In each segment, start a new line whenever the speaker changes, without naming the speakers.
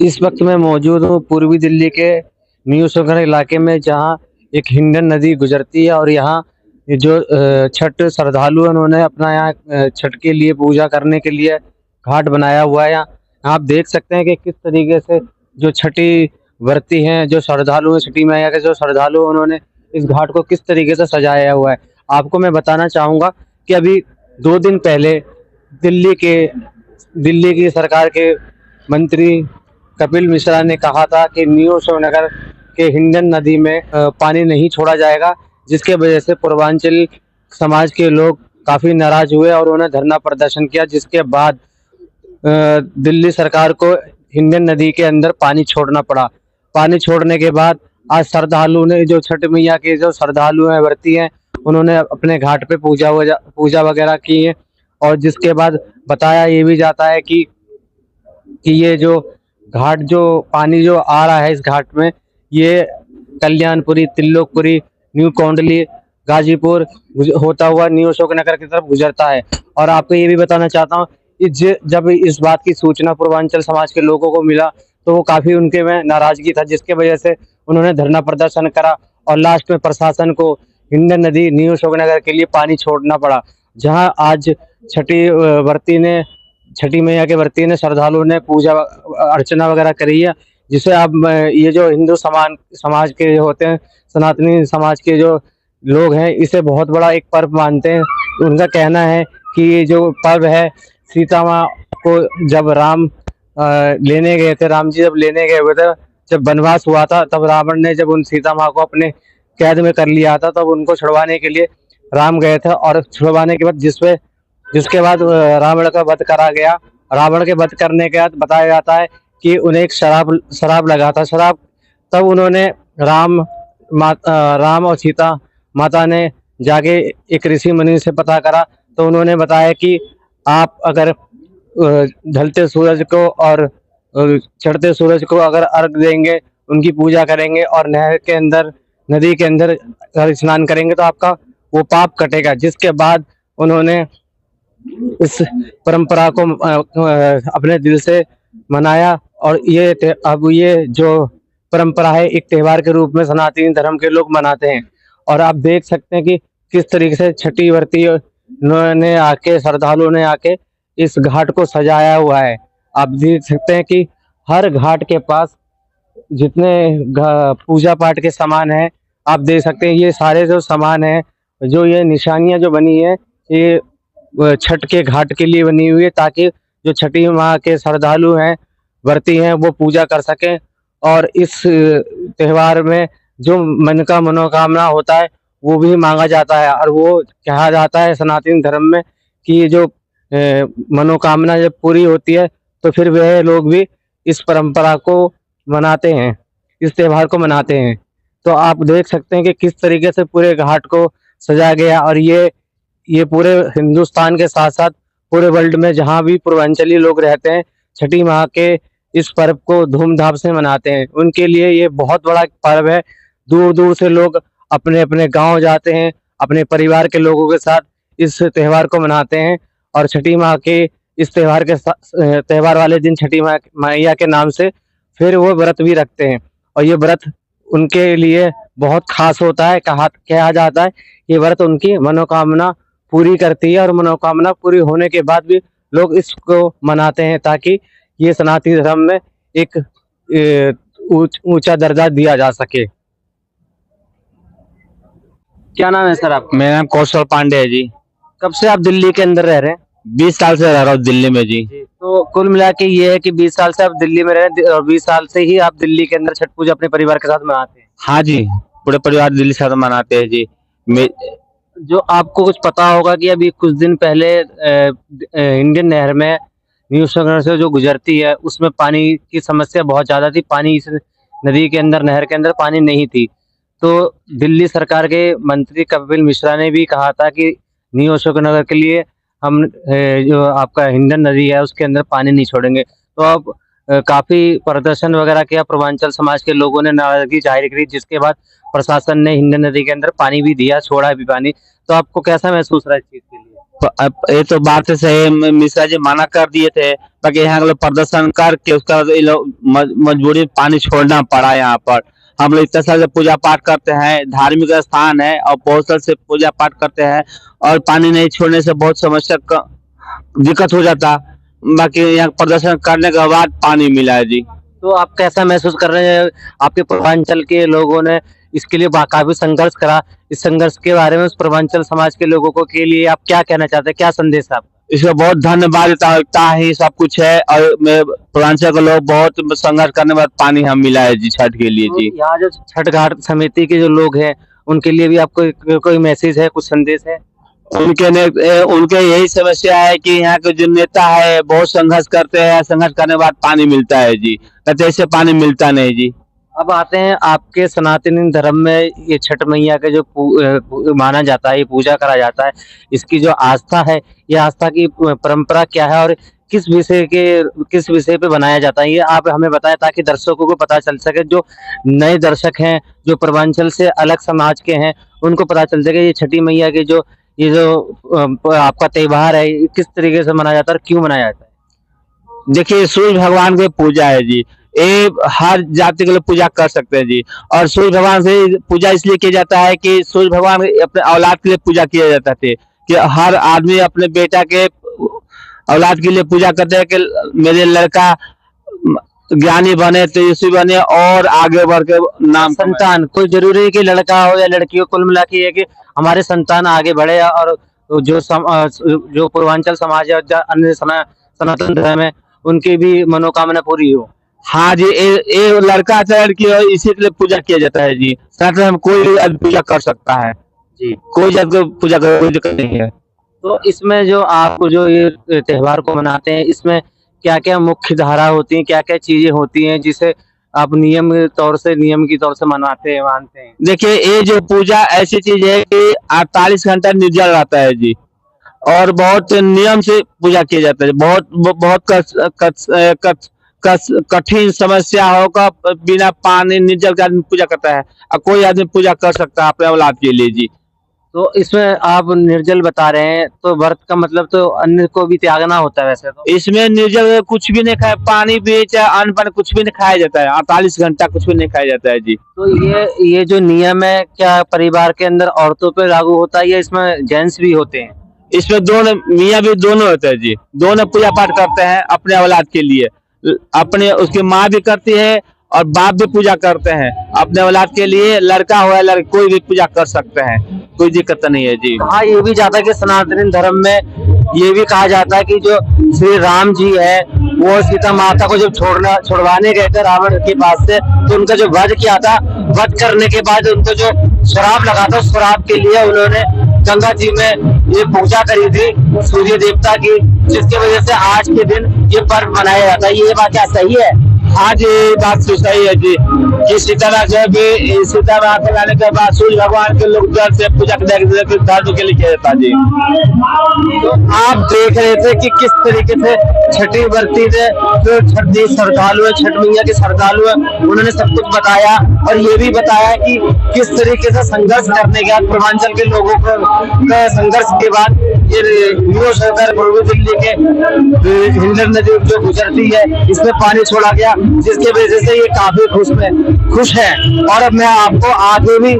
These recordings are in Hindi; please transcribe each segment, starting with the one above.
इस वक्त मैं मौजूद हूँ पूर्वी दिल्ली के न्यू नगर इलाके में, जहाँ एक हिंडन नदी गुजरती है। और यहाँ ये जो छठ श्रद्धालु हैं, उन्होंने अपना यहाँ छठ के लिए पूजा करने के लिए घाट बनाया हुआ है। यहाँ आप देख सकते हैं कि किस तरीके से जो छठी व्रती हैं, जो श्रद्धालु हैं, छठी मैया के जो श्रद्धालु हैं, उन्होंने इस घाट को किस तरीके से सजाया हुआ है। आपको मैं बताना चाहूँगा कि अभी 2 दिन पहले दिल्ली के दिल्ली की सरकार के मंत्री कपिल मिश्रा ने कहा था कि न्यू नगर के हिंडन नदी में पानी नहीं छोड़ा जाएगा, जिसके वजह से पूर्वांचल समाज के लोग काफ़ी नाराज हुए और उन्होंने धरना प्रदर्शन किया। जिसके बाद दिल्ली सरकार को हिंडन नदी के अंदर पानी छोड़ना पड़ा। पानी छोड़ने के बाद आज श्रद्धालु ने, जो छठ मैया के जो श्रद्धालु हैं, व्रती हैं, उन्होंने अपने घाट पे पूजा वगैरह की है। और जिसके बाद बताया ये भी जाता है कि ये जो घाट, जो पानी जो आ रहा है इस घाट में, ये कल्याणपुरी, तिल्लोकपुरी, न्यू कौंडली, गाजीपुर होता हुआ न्यू अशोकनगर की तरफ गुजरता है। और आपको ये भी बताना चाहता हूँ, जब इस बात की सूचना पूर्वांचल समाज के लोगों को मिला तो वो काफ़ी उनके में नाराजगी था, जिसके वजह से उन्होंने धरना प्रदर्शन करा और लास्ट में प्रशासन को हिंडन नदी न्यू अशोकनगर के लिए पानी छोड़ना पड़ा। जहाँ आज छठी मैया के व्रती ने, श्रद्धालुओं ने पूजा अर्चना वगैरह करी है। जिसे अब ये जो हिंदू समाज के होते हैं, सनातनी समाज के जो लोग हैं, इसे बहुत बड़ा एक पर्व मानते हैं। उनका कहना है कि ये जो पर्व है, सीता माँ को जब राम लेने गए थे, राम जी जब लेने गए हुए थे, जब वनवास हुआ था, तब रावण ने जब उन सीता माँ को अपने कैद में कर लिया था, तब उनको छुड़वाने के लिए राम गए थे। और छुड़वाने के बाद जिसके बाद रावण का वध करा गया। रावण के वध करने के बाद बताया जाता है कि उन्हें एक शराब लगा था। शराब तब उन्होंने राम और सीता माता ने जाके एक ऋषि मुनि से पता करा, तो उन्होंने बताया कि आप अगर ढलते सूरज को और चढ़ते सूरज को अगर अर्घ देंगे, उनकी पूजा करेंगे और नदी के अंदर अगर स्नान करेंगे, तो आपका वो पाप कटेगा। जिसके बाद उन्होंने इस परंपरा को अपने दिल से मनाया। और अब ये जो परंपरा है, एक त्योहार के रूप में सनातनी धर्म के लोग मनाते हैं। और आप देख सकते हैं कि किस तरीके से छठी व्रती ने आके, श्रद्धालुओं ने आके इस घाट को सजाया हुआ है। आप देख सकते हैं कि हर घाट के पास जितने पूजा पाठ के सामान है, आप देख सकते हैं, ये सारे जो सामान है, जो ये निशानियां जो बनी है, ये छठ के घाट के लिए बनी हुई है, ताकि जो छठी माँ के श्रद्धालु हैं, व्रती हैं, वो पूजा कर सकें। और इस त्योहार में जो मन का मनोकामना होता है, वो भी मांगा जाता है। और वो कहा जाता है सनातन धर्म में कि ये जो मनोकामना जब पूरी होती है, तो फिर वह लोग भी इस परंपरा को मनाते हैं, इस त्योहार को मनाते हैं। तो आप देख सकते हैं कि किस तरीके से पूरे घाट को सजाया गया। और ये पूरे हिंदुस्तान के साथ साथ पूरे वर्ल्ड में जहाँ भी पूर्वांचली लोग रहते हैं, छठी माँ के इस पर्व को धूमधाम से मनाते हैं। उनके लिए ये बहुत बड़ा पर्व है। दूर दूर से लोग अपने अपने गांव जाते हैं, अपने परिवार के लोगों के साथ इस त्योहार को मनाते हैं। और छठी माँ के इस त्योहार वाले दिन छठी मैया के नाम से फिर वो व्रत भी रखते हैं। और ये व्रत उनके लिए बहुत खास होता है। कहा जाता है ये व्रत उनकी मनोकामना पूरी करती है, और मनोकामना पूरी होने के बाद भी लोग इसको मनाते हैं, ताकि ये सनातनी धर्म में एक ऊंचा दर्जा दिया जा सके। क्या नाम है सर आपका?
मेरा नाम कौशल पांडे है जी।
कब से आप दिल्ली के अंदर रह रहे हैं?
20 साल से रह रहा हूँ दिल्ली में जी।
तो कुल मिला के ये है कि 20 साल से आप दिल्ली में रह रहे हैं, और 20 साल से ही आप दिल्ली के अंदर छठ पूजा अपने परिवार के साथ मनाते हैं?
हाँ जी, पूरे परिवार दिल्ली साथ मनाते हैं जी।
जो आपको कुछ पता होगा कि अभी कुछ दिन पहले इंडियन नहर में न्यू नगर से जो गुजरती है, उसमें पानी की समस्या बहुत ज़्यादा थी। पानी इस नदी के अंदर, नहर के अंदर पानी नहीं थी। तो दिल्ली सरकार के मंत्री कपिल मिश्रा ने भी कहा था कि न्यू अशोकनगर के लिए हम जो आपका हिंडन नदी है, उसके अंदर पानी नहीं छोड़ेंगे। तो अब काफ़ी प्रदर्शन वगैरह किया, पूर्वांचल समाज के लोगों ने नाराजगी जाहिर करी, जिसके बाद प्रशासन ने हिंडन नदी के अंदर पानी भी दिया, छोड़ा भी पानी। तो आपको कैसा महसूस रहा इस चीज़ के लिए?
ये तो बात है सही, मिश्रा जी मना कर दिए थे, बाकी यहाँ के लोग प्रदर्शन करके उसका बाद ये लोग मजबूरी में पानी छोड़ना पड़ा यहाँ पर। हम लोग इतने साल से पूजा पाठ करते हैं, धार्मिक स्थान है और बहुत साल से पूजा पाठ करते हैं, और पानी नहीं छोड़ने से बहुत समस्या का दिक्कत हो जाता। बाकी यहाँ प्रदर्शन करने के बाद पानी मिला है जी।
तो आप कैसा महसूस कर रहे हैं? आपके पूर्वांचल के लोगों ने इसके लिए काफी संघर्ष करा, इस संघर्ष के बारे में उस पूर्वांचल समाज के लोगों को के लिए आप क्या कहना चाहते हैं, क्या संदेश है आपका?
इसमें बहुत धन्यवाद देता ही सब कुछ है, और मैं पूर्वांचल के लोग बहुत संघर्ष करने के बाद पानी हम मिला है जी छठ के लिए जी।
तो यहाँ जो छठ घाट समिति के जो लोग हैं उनके लिए भी आपको कोई मैसेज है, कुछ संदेश है?
उनके यही समस्या है कि यहाँ के जो नेता है बहुत संघर्ष करते हैं, संघर्ष करने के बाद पानी मिलता है जी, नहीं ऐसे पानी मिलता नहीं जी।
अब आते हैं आपके सनातनी धर्म में ये छठ मैया के जो माना जाता है, ये पूजा करा जाता है, इसकी जो आस्था है, ये आस्था की परंपरा क्या है और किस विषय पे बनाया जाता है, ये आप हमें बताएं ताकि दर्शकों को पता चल सके। जो नए दर्शक हैं, जो पूर्वांचल से अलग समाज के हैं, उनको पता चल सके ये छठी मैया के ये जो आपका त्योहार है ये किस तरीके से मनाया जाता है और क्यों मनाया जाता है।
देखिए, सूर्य भगवान की पूजा है जी, ये हर जाति के लोग पूजा कर सकते हैं जी। और सूर्य भगवान से पूजा इसलिए किया जाता है कि सूर्य भगवान अपने औलाद के लिए पूजा किया जाता थे, कि हर आदमी अपने बेटा के औलाद के लिए पूजा करते हैं कि मेरे लड़का ज्ञानी बने, तेजस्वी बने और आगे बढ़ के नाम
संतान कोई जरूरी है कि लड़का हो या लड़की हो, कुल मिला के ये कि हमारे संतान आगे बढ़े और जो पूर्वांचल समाज है और अन्य सनातन धर्म है उनकी भी मनोकामना पूरी हो।
हाँ जी, ये लड़का चाहे लड़की हो, इसी के लिए पूजा किया जाता है जी। सनातन धर्म कोई भी पूजा कर सकता है
जी,
कोई जात को पूजा कर कोई दिक्कत नहीं है।
तो इसमें जो आप जो ये त्योहार को मनाते हैं, इसमें क्या क्या मुख्य धारा होती है, क्या क्या चीजें होती हैं जिसे आप नियम की तौर से मनाते हैं, मानते हैं?
देखिए, ये जो पूजा ऐसी चीज है कि 48 घंटा निर्जल रहता है जी, और बहुत नियम से पूजा किया जाता है। बहुत कठिन समस्या होगा, बिना पानी निर्जल का आदमी पूजा करता है, और कोई आदमी पूजा कर सकता है अपने औलाद के लिए जी।
तो इसमें आप निर्जल बता रहे हैं, तो व्रत का मतलब तो अन्न को भी त्यागना होता है वैसे तो?
इसमें निर्जल कुछ भी नहीं खाए, पानी भी चाहे अन्न पानी कुछ भी नहीं खाया जाता है, 48 घंटा कुछ भी नहीं खाया जाता है जी।
तो ये जो नियम है क्या परिवार के अंदर औरतों पे लागू होता है या इसमें जेंट्स भी होते हैं?
इसमें दोनों मियाँ भी दोनों होते हैं जी, दोनों पूजा पाठ करते हैं अपने औलाद के लिए। अपने उसकी माँ भी करती है और बाप भी पूजा करते हैं अपने औलाद के लिए, लड़का हो या लड़की कोई भी पूजा कर सकते हैं, कोई दिक्कत नहीं है जी।
हाँ, ये भी जाता है कि सनातन धर्म में ये भी कहा जाता है कि जो श्री राम जी है वो सीता माता को जब छुड़वाने गए थे रावण के पास से, तो उनका जो वध किया था, वध करने के बाद उनको जो श्राप लगा था, उस श्राप के लिए उन्होंने गंगा जी में ये पूजा करी थी सूर्य देवता की, जिसकी वजह से आज के दिन ये पर्व मनाया जाता है। ये बात क्या सही है?
आज ये बात तो सही है जी, कि सीताराम को लाने के बाद सूर्य भगवान के लोग जल से पूजा धर्म के लिए किया जाता है जी।
तो आप देख रहे थे कि किस तरीके से छठी व्रती ने जो छठी श्रद्धालु है, छठ मैया के श्रद्धालु है, उन्होंने सब कुछ बताया और ये भी बताया कि किस तरीके से संघर्ष करने के बाद पूर्वांचल के लोगों का संघर्ष के बाद ये न्यू शहर पूर्वी दिल्ली के हिंडन नदी जो गुजरती है इसमें पानी छोड़ा गया, जिसके वजह से ये काफी खुश है। और अब मैं आपको आगे भी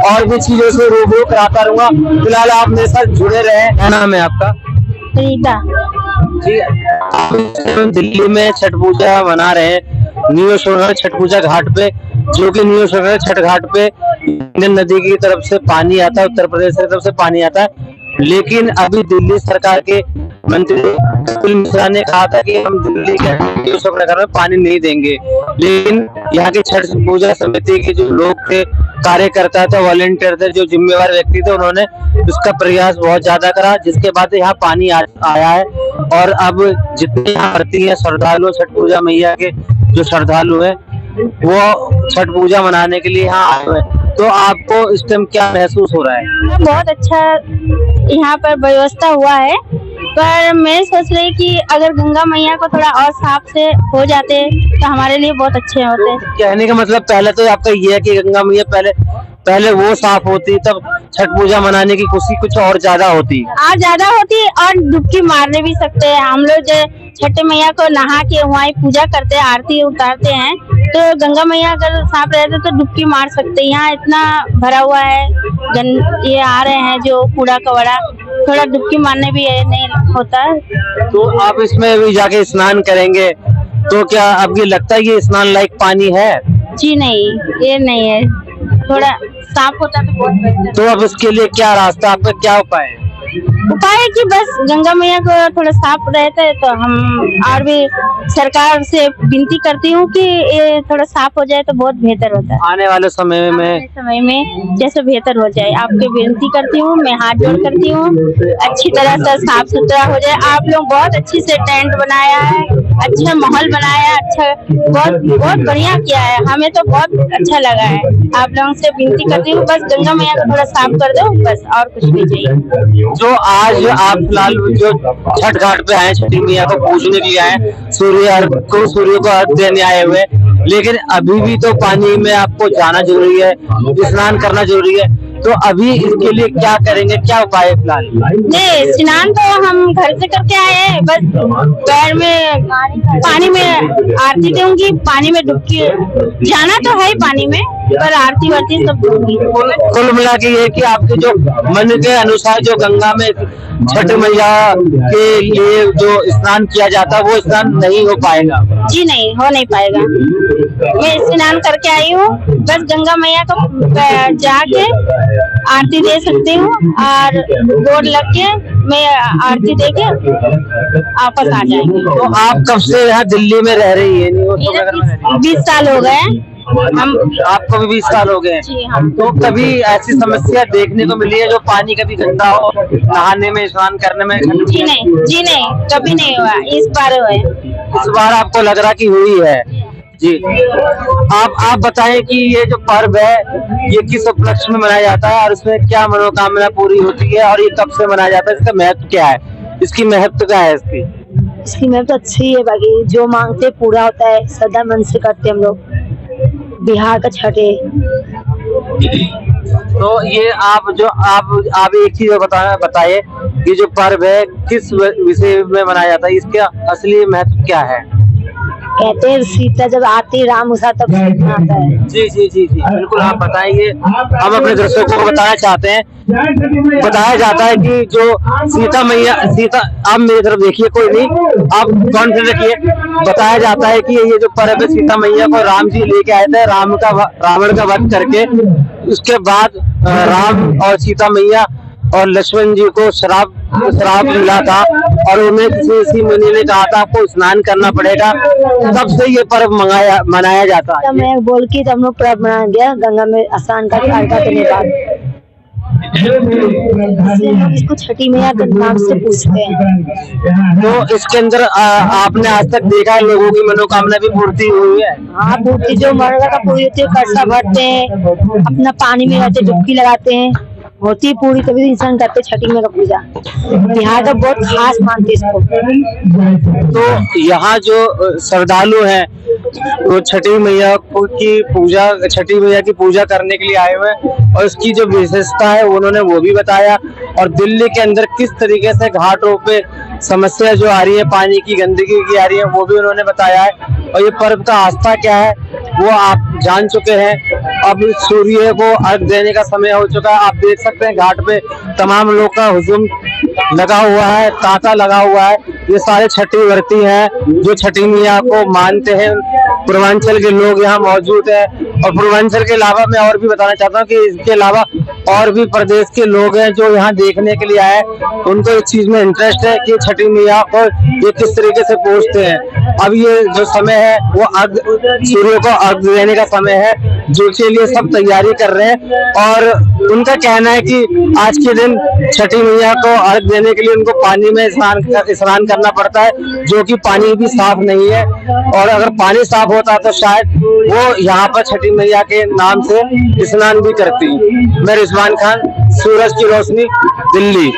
और भी चीजों से रूबरू कराता रहूंगा। फिलहाल आप मेरे साथ जुड़े रहे। क्या नाम है आपका?
रीता
जी, दिल्ली में छठ पूजा मना रहे हैं न्यू शहर छठ पूजा घाट पे, जो कि न्यू शहर छठ घाट पे हिंडन नदी की तरफ से पानी आता है, उत्तर प्रदेश की तरफ से पानी आता है। लेकिन अभी दिल्ली सरकार के मंत्री कपिल मिश्रा ने कहा था कि हम दिल्ली के नगर में पानी नहीं देंगे, लेकिन यहाँ की छठ पूजा समिति के जो लोग थे, कार्यकर्ता थे, वॉलेंटियर थे, जो जिम्मेवार व्यक्ति थे, उन्होंने उसका प्रयास बहुत ज्यादा करा, जिसके बाद यहाँ पानी आया है। और अब जितने यहाँ भर्ती है श्रद्धालु, छठ पूजा मैया के जो श्रद्धालु है वो छठ पूजा मनाने के लिए यहाँ आए हुए हैं। तो आपको इस टाइम क्या महसूस हो रहा है?
बहुत अच्छा यहाँ पर व्यवस्था हुआ है, पर मैं सोच रही कि अगर गंगा मैया को थोड़ा और साफ से हो जाते तो हमारे लिए बहुत अच्छे होते।
कहने का मतलब पहले तो आपका ये है कि गंगा मैया पहले वो साफ होती तब छठ पूजा मनाने की खुशी कुछ और ज्यादा होती।
और ज्यादा होती और डुबकी मारने भी सकते हैं हम लोग। जो छठ मैया को नहा के वहाँ पूजा करते हैं, आरती उतारते हैं, तो गंगा मैया अगर साफ रहते तो डुबकी मार सकते हैं। यहाँ इतना भरा हुआ है, ये आ रहे हैं जो कूड़ा कवड़ा, थोड़ा डुबकी मारने भी नहीं होता है।
तो आप इसमें भी जाके स्नान करेंगे तो क्या आपको लगता है ये स्नान लायक पानी है?
जी नहीं, ये नहीं है, थोड़ा साफ होता तो बहुत बेहतर।
तो अब इसके लिए क्या रास्ता, आपका क्या उपाय है?
उपाय है कि बस गंगा मैया को थोड़ा साफ रहता है तो हम और भी सरकार से विनती करती हूँ कि ये थोड़ा साफ हो जाए तो बहुत बेहतर होता है।
आने वाले समय
में जैसे बेहतर हो जाए, आपके विनती करती हूँ, मैं हाथ जोड़ करती हूँ, अच्छी तरह से साफ सुथरा हो जाए। आप लोग बहुत अच्छी से टेंट बनाया है, अच्छा माहौल बनाया है, अच्छा बहुत बढ़िया किया है, हमें तो बहुत अच्छा लगा है। आप लोगों से विनती करती हूँ बस गंगा मैया को थोड़ा साफ कर दो, बस और कुछ नहीं चाहिए।
जो आज आप फिलहाल जो छठ घाट पे आए, छठी मैया को पूजने के लिए आए, सूर्य को अर्घ देने आए हुए, लेकिन अभी भी तो पानी में आपको जाना जरूरी है, स्नान करना जरूरी है, तो अभी इसके लिए क्या करेंगे, क्या उपाय है फिलहाल?
नहीं, स्नान तो हम घर से करके आए हैं, बस पैर में पानी में आरती दूंगी, पानी में डुबकी जाना तो है ही पानी में, पर आरती वारती सब दूंगी।
कुल मिला के ये कि आपके जो मन के अनुसार जो गंगा में छठ मैया के लिए जो स्नान किया जाता वो स्नान नहीं हो पाएगा।
जी नहीं, हो नहीं पाएगा। मैं स्नान करके आई हूँ, बस गंगा मैया को जाके आरती दे सकती हूँ और गोड़ लग के मैं आरती दे के वापस आ जाएंगे।
तो आप कब से यहाँ दिल्ली में रह रही है?
20 साल हो गए हम।
आपको भी 20 साल हो गए?
जी हाँ।
तो कभी ऐसी समस्या देखने को मिली है जो पानी कभी गंदा हो, नहाने में, स्नान करने में?
जी नहीं, कभी नहीं हुआ, इस बार हुआ है।
इस बार आपको लग रहा कि हुई है? जी, आप बताएं कि ये जो पर्व है ये किस उपलक्ष्य में मनाया जाता है और इसमें क्या मनोकामना पूरी होती है और ये कब से मनाया जाता है, इसका महत्व क्या है, इसकी महत्व क्या है?
इसकी महत्व अच्छी है, बाकी जो मांगते पूरा होता है, सदा मन से करते हम लोग। बिहार का छठ है।
तो ये आप एक चीज बताइए, ये जो पर्व है किस विषय में मनाया जाता है, इसका असली महत्व क्या है?
कहते हैं सीता जब आती राम उसा तब आता है।
जी जी जी जी, बिल्कुल आप बताइए। हम अपने दर्शकों को बताना चाहते हैं, बताया जाता है कि जो सीता मैया, आप मेरी तरफ देखिए, कोई नहीं, आप कॉन्फिडेंस रखिए। बताया जाता है कि ये जो पर्व है, सीता मैया को राम जी लेके आए थे, रावण का वध करके। उसके बाद राम और सीता मैया और लक्ष्मण जी को श्राप मिला था और उन्हें किसी ऋषि मुनि ने कहा था आपको स्नान करना पड़ेगा, तब से ये पर्व मनाया जाता है।
मैं बोल के हम लोग पर्व मनाया गया, गंगा में स्नान करने के बाद इसको छठी मैया के नाम से पूछते हैं।
तो इसके अंदर आपने आज तक देखा है लोगों की मनोकामना भी पूर्ति हुई है?
हाँ, पूर्ति जो मनोकामना का पूरी होती है, कलशा भरते हैं, अपना पानी में रहते, डुबकी लगाते हैं, होती पूरी, तभी इंसान करते छठी मैया का पूजा। बिहार का बहुत खास मानते इसको।
तो यहाँ जो श्रद्धालु हैं वो छठी मैया की पूजा करने के लिए आए हुए हैं और इसकी जो विशेषता है उन्होंने वो भी बताया। और दिल्ली के अंदर किस तरीके से घाटों पे समस्या जो आ रही है, पानी की गंदगी की आ रही है, वो भी उन्होंने बताया है। और ये पर्व का आस्था क्या है वो आप जान चुके हैं। अब सूर्य को अर्घ देने का समय हो चुका है। आप देख सकते हैं घाट पे तमाम लोग का हुजूम लगा हुआ है, तांता लगा हुआ है। ये सारे छठी व्रती हैं जो छठी मैया को मानते हैं। पूर्वांचल के लोग यहाँ मौजूद है और पूर्वांचल के अलावा मैं और भी बताना चाहता हूँ कि इसके अलावा और भी प्रदेश के लोग हैं जो यहाँ देखने के लिए आए। उनको इस चीज में इंटरेस्ट है कि छठी मैया को ये किस तरीके से पूजते हैं। अब ये जो समय है वो सूर्य को अर्घ देने का समय है, जो के लिए सब तैयारी कर रहे हैं। और उनका कहना है कि आज के दिन छठी मैया को अर्घ देने के लिए उनको पानी में स्नान करना पड़ता है, जो कि पानी भी साफ नहीं है। और अगर पानी साफ होता तो शायद वो यहाँ पर छठी मैया के नाम से स्नान भी करती। मैं रिजवान खान, सूरज की रोशनी, दिल्ली।